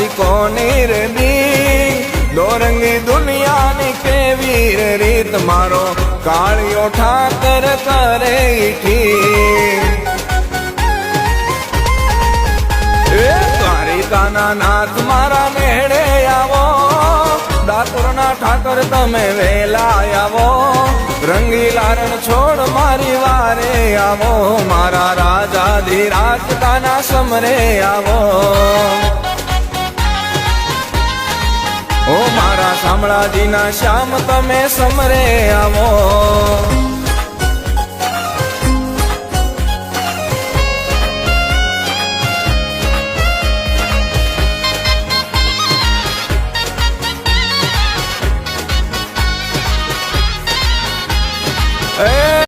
પછી કોની રે દી દોરંગી દુનિયાની કેવી રે રીત મારો કાળિયો ઠાકર કરે દ્વારિકાના નાથ મારા મેળે આવો ડાકોરના ઠાકર તમે વેલા આવો રંગીલા રણ છોડ મારી વારે આવો મારા રાજાધિરાજ કાના સમરે આવો ઓ મારા શામળાજીના શ્યામ તમે સમરે આવો।